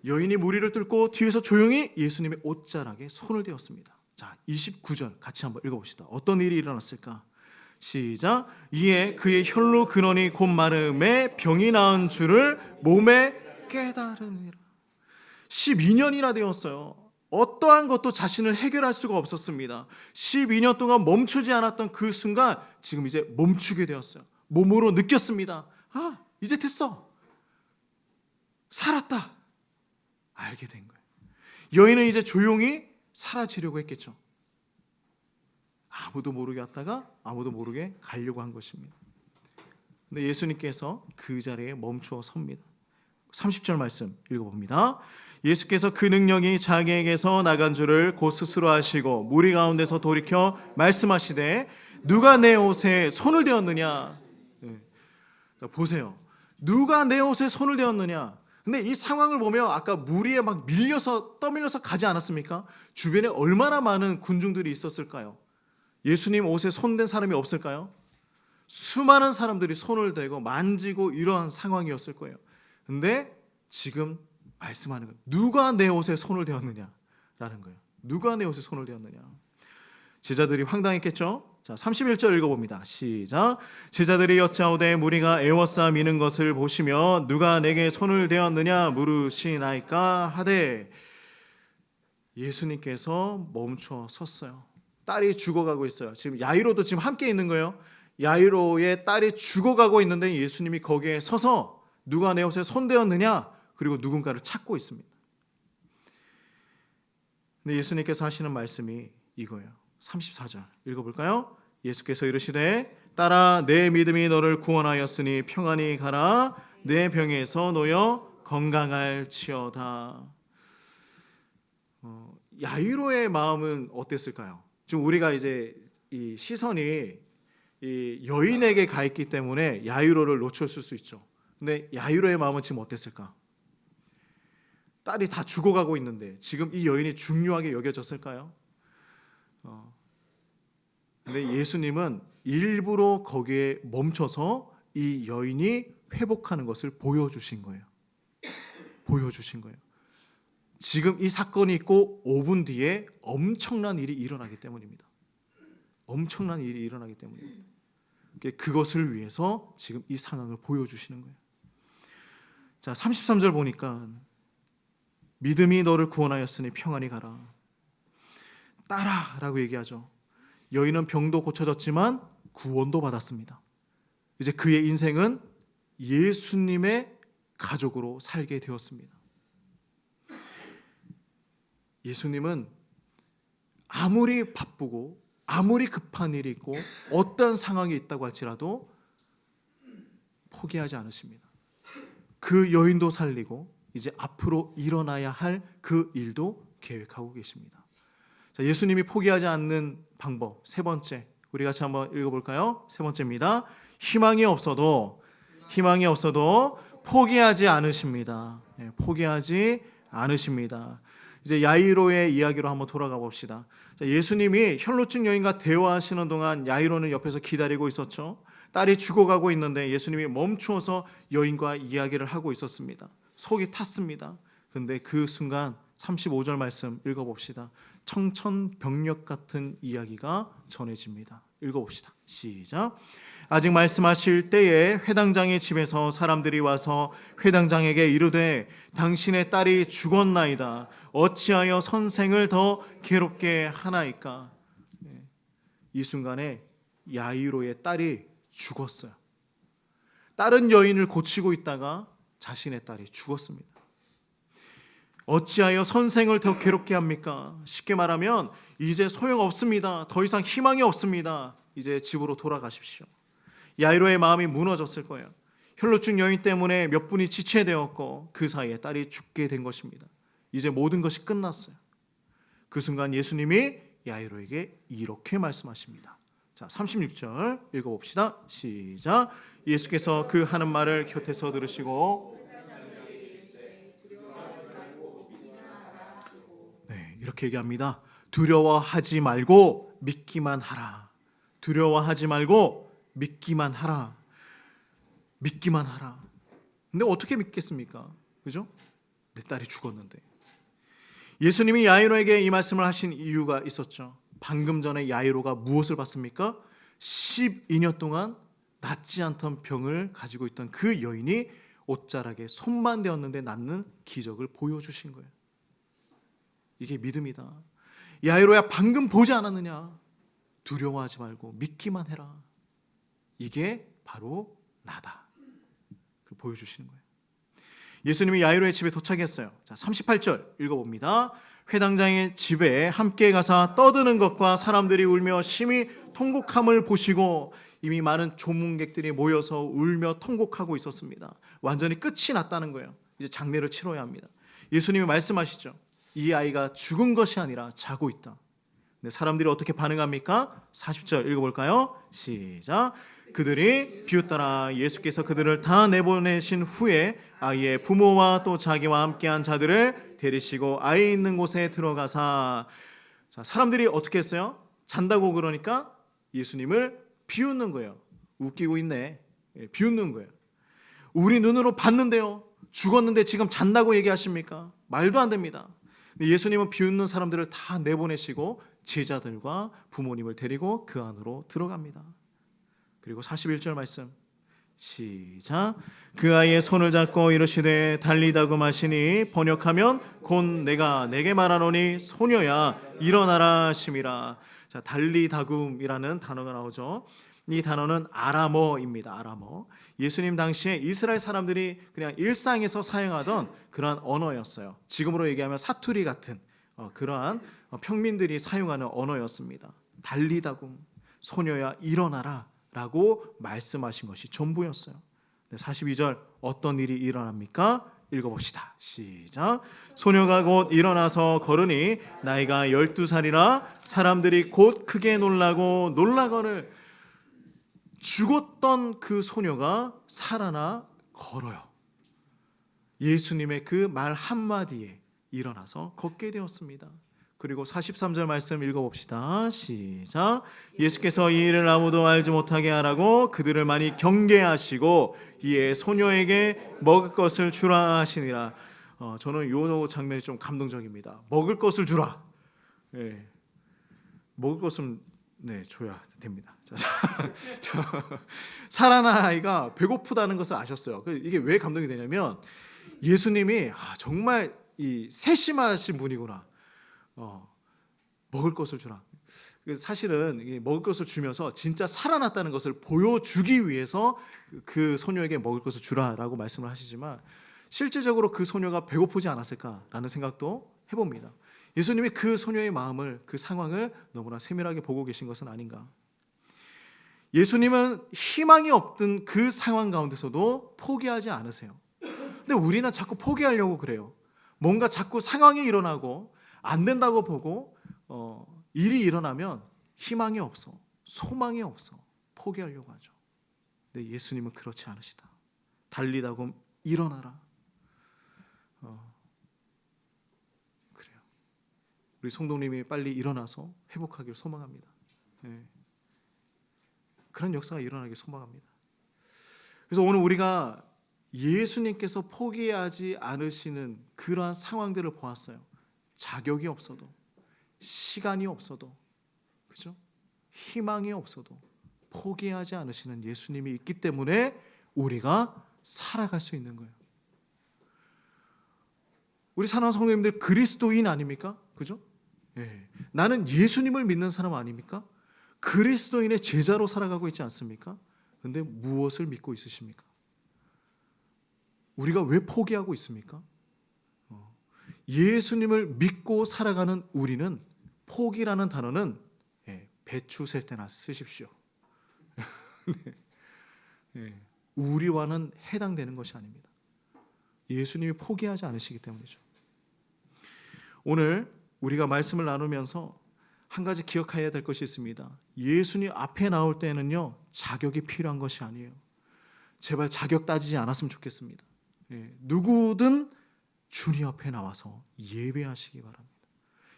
여인이 무리를 뚫고 뒤에서 조용히 예수님의 옷자락에 손을 대었습니다. 자, 29절 같이 한번 읽어봅시다. 어떤 일이 일어났을까? 시작. 이에 그의 혈로 근원이 곧 마름에 병이 나은 줄을 몸에 깨달으니라. 12년이나 되었어요. 어떠한 것도 자신을 해결할 수가 없었습니다. 12년 동안 멈추지 않았던 그 순간 지금 이제 멈추게 되었어요. 몸으로 느꼈습니다. 아, 이제 됐어. 살았다. 알게 된 거예요. 여인은 이제 조용히 사라지려고 했겠죠. 아무도 모르게 왔다가 아무도 모르게 가려고 한 것입니다. 근데 예수님께서 그 자리에 멈추어 섭니다. 30절 말씀 읽어봅니다. 예수께서 그 능력이 자기에게서 나간 줄을 곧 스스로 아시고 무리 가운데서 돌이켜 말씀하시되 누가 내 옷에 손을 대었느냐. 네. 자, 보세요. 누가 내 옷에 손을 대었느냐. 근데 이 상황을 보면 아까 무리에 막 떠밀려서 가지 않았습니까? 주변에 얼마나 많은 군중들이 있었을까요? 예수님 옷에 손댄 사람이 없을까요? 수많은 사람들이 손을 대고 만지고 이러한 상황이었을 거예요. 근데 지금 말씀하는 거예요. 누가 내 옷에 손을 대었느냐라는 거예요. 누가 내 옷에 손을 대었느냐. 제자들이 황당했겠죠? 자, 31절 읽어봅니다. 시작. 제자들이 여짜오되 무리가 애워싸 미는 것을 보시며 누가 내게 손을 대었느냐 물으시나이까 하되 예수님께서 멈춰 섰어요. 딸이 죽어가고 있어요. 지금 야이로도 지금 함께 있는 거예요. 야이로의 딸이 죽어가고 있는데 예수님이 거기에 서서 누가 내 옷에 손 대었느냐 그리고 누군가를 찾고 있습니다. 근데 예수님께서 하시는 말씀이 이거예요. 34절 읽어볼까요? 예수께서 이르시되 딸아 내 믿음이 너를 구원하였으니 평안히 가라 내 병에서 놓여 건강할지어다. 야이로의 마음은 어땠을까요? 지금 우리가 이제 이 시선이 이 여인에게 가 있기 때문에 야이로를 놓쳤을 수 있죠. 근데 야이로의 마음은 지금 어땠을까? 딸이 다 죽어가고 있는데 지금 이 여인이 중요하게 여겨졌을까요? 근데 예수님은 일부러 거기에 멈춰서 이 여인이 회복하는 것을 보여주신 거예요. 보여주신 거예요. 지금 이 사건이 있고 5분 뒤에 엄청난 일이 일어나기 때문입니다. 엄청난 일이 일어나기 때문입니다. 그것을 위해서 지금 이 상황을 보여주시는 거예요. 자, 33절 보니까 믿음이 너를 구원하였으니 평안히 가라. 딸아 라고 얘기하죠. 여인은 병도 고쳐졌지만 구원도 받았습니다. 이제 그의 인생은 예수님의 가족으로 살게 되었습니다. 예수님은 아무리 바쁘고 아무리 급한 일이 있고 어떤 상황이 있다고 할지라도 포기하지 않으십니다. 그 여인도 살리고 이제 앞으로 일어나야 할 그 일도 계획하고 계십니다. 자, 예수님이 포기하지 않는 방법 세 번째 우리 같이 한번 읽어볼까요? 세 번째입니다. 희망이 없어도 포기하지 않으십니다. 네, 포기하지 않으십니다. 이제 야이로의 이야기로 한번 돌아가 봅시다. 자, 예수님이 혈루증 여인과 대화하시는 동안 야이로는 옆에서 기다리고 있었죠. 딸이 죽어가고 있는데 예수님이 멈추어서 여인과 이야기를 하고 있었습니다. 속이 탔습니다. 근데 그 순간 35절 말씀 읽어봅시다. 청천벽력 같은 이야기가 전해집니다. 읽어봅시다. 시작. 아직 말씀하실 때에 회당장의 집에서 사람들이 와서 회당장에게 이르되 당신의 딸이 죽었나이다. 어찌하여 선생을 더 괴롭게 하나이까. 이 순간에 야이로의 딸이 죽었어요. 다른 여인을 고치고 있다가 자신의 딸이 죽었습니다. 어찌하여 선생을 더 괴롭게 합니까? 쉽게 말하면 이제 소용없습니다. 더 이상 희망이 없습니다. 이제 집으로 돌아가십시오. 야이로의 마음이 무너졌을 거예요. 혈루증 여인 때문에 몇 분이 지체되었고 그 사이에 딸이 죽게 된 것입니다. 이제 모든 것이 끝났어요. 그 순간 예수님이 야이로에게 이렇게 말씀하십니다. 자, 36절 읽어봅시다. 시작. 예수께서 그 하는 말을 곁에서 들으시고 네, 이렇게 얘기합니다. 두려워하지 말고 믿기만 하라. 두려워하지 말고 믿기만 하라. 믿기만 하라. 근데 어떻게 믿겠습니까? 그죠? 내 딸이 죽었는데. 예수님이 야이로에게 이 말씀을 하신 이유가 있었죠. 방금 전에 야이로가 무엇을 봤습니까? 12년 동안 낫지 않던 병을 가지고 있던 그 여인이 옷자락에 손만 대었는데 낫는 기적을 보여주신 거예요. 이게 믿음이다. 야이로야 방금 보지 않았느냐? 두려워하지 말고 믿기만 해라. 이게 바로 나다. 그걸 보여주시는 거예요. 예수님이 야이로의 집에 도착했어요. 자, 38절 읽어봅니다. 회당장의 집에 함께 가서 떠드는 것과 사람들이 울며 심히 통곡함을 보시고 이미 많은 조문객들이 모여서 울며 통곡하고 있었습니다. 완전히 끝이 났다는 거예요. 이제 장례를 치러야 합니다. 예수님이 말씀하시죠. 이 아이가 죽은 것이 아니라 자고 있다. 근데 사람들이 어떻게 반응합니까? 40절 읽어볼까요? 시작. 그들이 비웃더라. 예수께서 그들을 다 내보내신 후에 아이의 부모와 또 자기와 함께한 자들을 데리시고 아이 있는 곳에 들어가사. 자, 사람들이 어떻게 했어요? 잔다고 그러니까 예수님을 비웃는 거예요. 웃기고 있네. 비웃는 거예요. 우리 눈으로 봤는데요. 죽었는데 지금 잔다고 얘기하십니까? 말도 안 됩니다. 예수님은 비웃는 사람들을 다 내보내시고 제자들과 부모님을 데리고 그 안으로 들어갑니다. 그리고 41절 말씀 시작. 그 아이의 손을 잡고 이르시되 달리다고 하시니 번역하면 곧 내가 내게 말하노니 소녀야 일어나라 하심이라. 자, 달리다굼이라는 단어가 나오죠. 이 단어는 아람어입니다. 아람어. 예수님 당시에 이스라엘 사람들이 그냥 일상에서 사용하던 그러한 언어였어요. 지금으로 얘기하면 사투리 같은 그러한 평민들이 사용하는 언어였습니다. 달리다굼, 소녀야 일어나라 라고 말씀하신 것이 전부였어요. 42절 어떤 일이 일어납니까? 읽어봅시다. 시작. 소녀가 곧 일어나서 걸으니 나이가 12살이라 사람들이 곧 크게 놀라고 놀라거늘. 죽었던 그 소녀가 살아나 걸어요. 예수님의 그 말 한마디에 일어나서 걷게 되었습니다. 그리고 43절 말씀 읽어봅시다. 시작. 예수께서 이 일을 아무도 알지 못하게 하라고 그들을 많이 경계하시고 이에 소녀에게 먹을 것을 주라 하시니라. 저는 이 장면이 좀 감동적입니다. 먹을 것을 주라. 네. 먹을 것은 줘야 됩니다. 살아난 아이가 배고프다는 것을 아셨어요. 이게 왜 감동이 되냐면 예수님이 정말 세심하신 분이구나. 먹을 것을 주라. 사실은 먹을 것을 주면서 진짜 살아났다는 것을 보여주기 위해서 그 소녀에게 먹을 것을 주라라고 말씀을 하시지만 실제적으로 그 소녀가 배고프지 않았을까라는 생각도 해봅니다. 예수님이 그 소녀의 마음을, 그 상황을 너무나 세밀하게 보고 계신 것은 아닌가. 예수님은 희망이 없던 그 상황 가운데서도 포기하지 않으세요. 근데 우리는 자꾸 포기하려고 그래요. 뭔가 자꾸 상황이 일어나고 안 된다고 보고 일이 일어나면 희망이 없어, 소망이 없어, 포기하려고 하죠. 근데 예수님은 그렇지 않으시다. 달리다고 일어나라. 그래요. 우리 성도님이 빨리 일어나서 회복하기를 소망합니다. 그런 역사가 일어나길 소망합니다. 그래서 오늘 우리가 예수님께서 포기하지 않으시는 그러한 상황들을 보았어요. 자격이 없어도, 시간이 없어도, 그죠? 희망이 없어도 포기하지 않으시는 예수님이 있기 때문에 우리가 살아갈 수 있는 거예요. 우리 사랑하는 성도님들 그리스도인 아닙니까? 그죠? 나는 예수님을 믿는 사람 아닙니까? 그리스도인의 제자로 살아가고 있지 않습니까? 그런데 무엇을 믿고 있으십니까? 우리가 왜 포기하고 있습니까? 예수님을 믿고 살아가는 우리는 포기라는 단어는 배추 셀 때나 쓰십시오. 우리와는 해당되는 것이 아닙니다. 예수님이 포기하지 않으시기 때문이죠. 오늘 우리가 말씀을 나누면서 한 가지 기억해야 될 것이 있습니다. 예수님 앞에 나올 때는요, 자격이 필요한 것이 아니에요. 제발 자격 따지지 않았으면 좋겠습니다. 누구든 주님 앞에 나와서 예배하시기 바랍니다.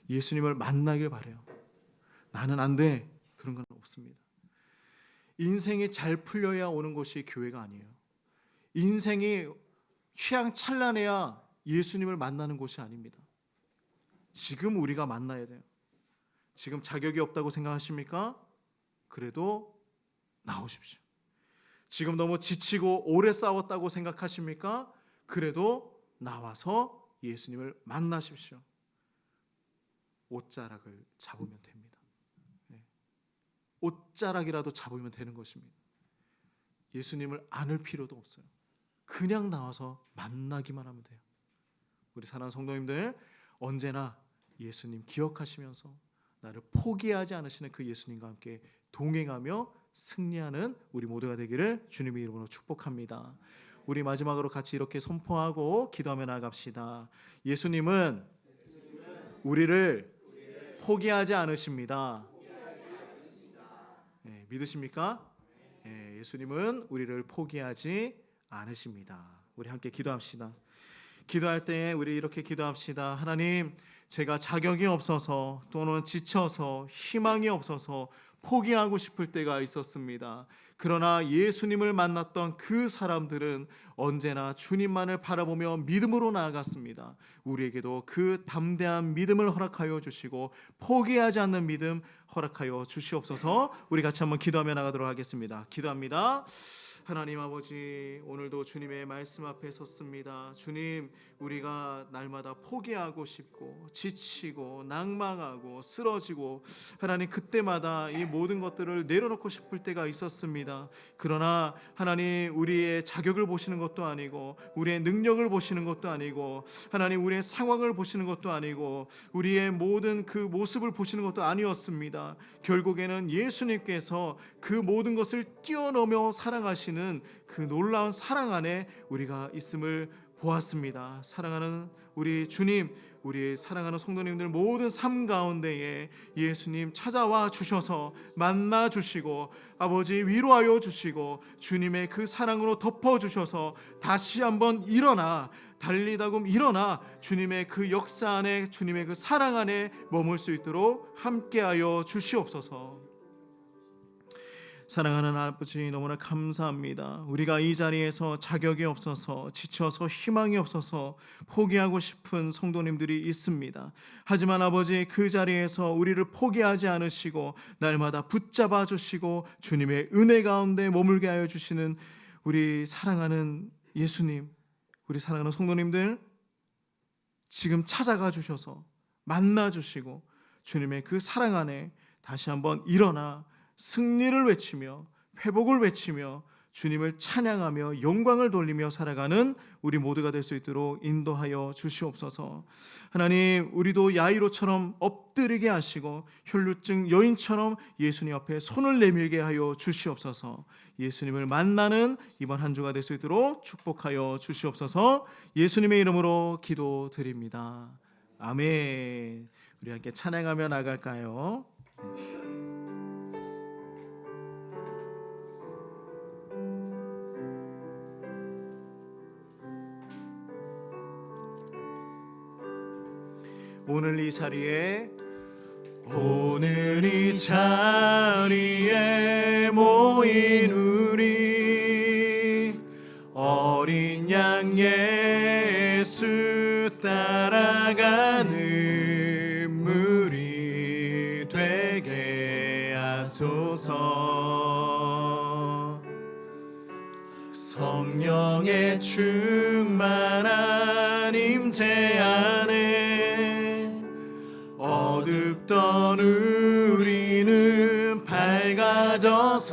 예수님을 만나길 바라요. 나는 안 돼. 그런 건 없습니다. 인생이 잘 풀려야 오는 것이 교회가 아니에요. 인생이 휘황찬란해야 예수님을 만나는 곳이 아닙니다. 지금 우리가 만나야 돼요. 지금 자격이 없다고 생각하십니까? 그래도 나오십시오. 지금 너무 지치고 오래 싸웠다고 생각하십니까? 그래도 나와서 예수님을 만나십시오. 옷자락을 잡으면 됩니다. 옷자락이라도 잡으면 되는 것입니다. 예수님을 안을 필요도 없어요. 그냥 나와서 만나기만 하면 돼요. 우리 사랑하는 성도님들, 언제나 예수님 기억하시면서 나를 포기하지 않으시는 그 예수님과 함께 동행하며 승리하는 우리 모두가 되기를 주님의 이름으로 축복합니다. 우리 마지막으로 같이 이렇게 선포하고 기도하며 나아갑시다. 예수님은 우리를 포기하지 않으십니다. 네, 믿으십니까? 네, 예수님은 우리를 포기하지 않으십니다. 우리 함께 기도합시다. 기도할 때 우리 이렇게 기도합시다. 하나님, 제가 자격이 없어서 또는 지쳐서 희망이 없어서 포기하고 싶을 때가 있었습니다. 그러나 예수님을 만났던 그 사람들은 언제나 주님만을 바라보며 믿음으로 나아갔습니다. 우리에게도 그 담대한 믿음을 허락하여 주시고 포기하지 않는 믿음 허락하여 주시옵소서. 우리 같이 한번 기도하며 나가도록 하겠습니다. 기도합니다. 하나님 아버지, 오늘도 주님의 말씀 앞에 섰습니다. 주님, 우리가 날마다 포기하고 싶고 지치고 낭망하고 쓰러지고 하나님, 그때마다 이 모든 것들을 내려놓고 싶을 때가 있었습니다. 그러나 하나님, 우리의 자격을 보시는 것도 아니고 우리의 능력을 보시는 것도 아니고 하나님, 우리의 상황을 보시는 것도 아니고 우리의 모든 그 모습을 보시는 것도 아니었습니다. 결국에는 예수님께서 그 모든 것을 뛰어넘어 사랑하시는 그 놀라운 사랑 안에 우리가 있음을 보았습니다. 사랑하는 우리 주님, 우리 사랑하는 성도님들 모든 삶 가운데에 예수님 찾아와 주셔서 만나 주시고 아버지 위로하여 주시고 주님의 그 사랑으로 덮어 주셔서 다시 한번 일어나 달리다금 일어나 주님의 그 역사 안에 주님의 그 사랑 안에 머물 수 있도록 함께하여 주시옵소서. 사랑하는 아버지, 너무나 감사합니다. 우리가 이 자리에서 자격이 없어서 지쳐서 희망이 없어서 포기하고 싶은 성도님들이 있습니다. 하지만 아버지, 그 자리에서 우리를 포기하지 않으시고 날마다 붙잡아 주시고 주님의 은혜 가운데 머물게 하여 주시는 우리 사랑하는 예수님, 우리 사랑하는 성도님들 지금 찾아가 주셔서 만나 주시고 주님의 그 사랑 안에 다시 한번 일어나 승리를 외치며 회복을 외치며 주님을 찬양하며 영광을 돌리며 살아가는 우리 모두가 될 수 있도록 인도하여 주시옵소서. 하나님, 우리도 야이로처럼 엎드리게 하시고 혈루증 여인처럼 예수님 앞에 손을 내밀게 하여 주시옵소서. 예수님을 만나는 이번 한 주가 될 수 있도록 축복하여 주시옵소서. 예수님의 이름으로 기도드립니다. 아멘. 우리 함께 찬양하며 나갈까요? 오늘 이 자리에 모인 우리 어린 양 예수 따라가는 무리 되게 하소서. 성령의 충만한 임재 안에 어둡던 우리는 밝아져서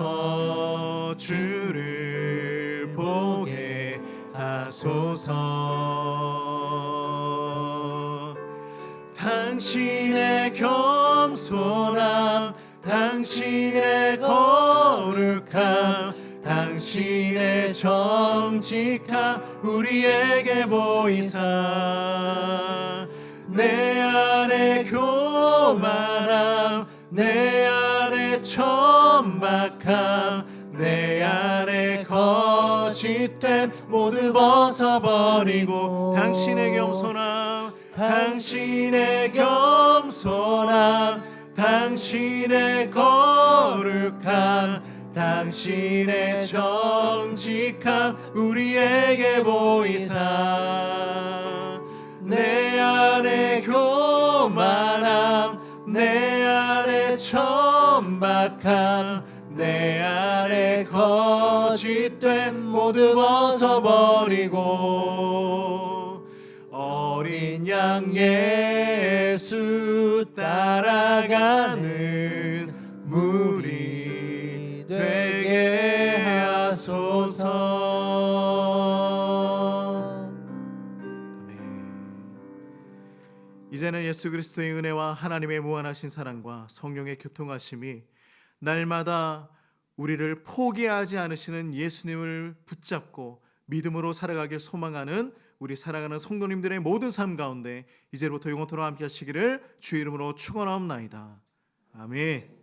주를 보게 하소서. 당신의 겸손함, 당신의 거룩함, 당신의 정직함 우리에게 보이사 내 안에 교만함, 내 안에 천박함, 내 안에 거짓됨 모두 벗어버리고 당신의 겸손함, 당신의 겸손함, 당신의 거룩함, 당신의 정직함 우리에게 보이사 내 안에 교만함, 내 안에 천박함, 내 안에 거짓됨 모두 벗어버리고 어린 양 예수 따라가는 무리 되게 하소서. 아멘. 이 이제는 예수 그리스도의 은혜와 하나님의 무한하신 사랑과 성령의 교통하심이 날마다 우리를 포기하지 않으시는 예수님을 붙잡고 믿음으로 살아가길 소망하는 우리 사랑하는 성도님들의 모든 삶 가운데 이제부터 영원토록 함께 하시기를 주의 이름으로 축원하옵나이다. 아멘.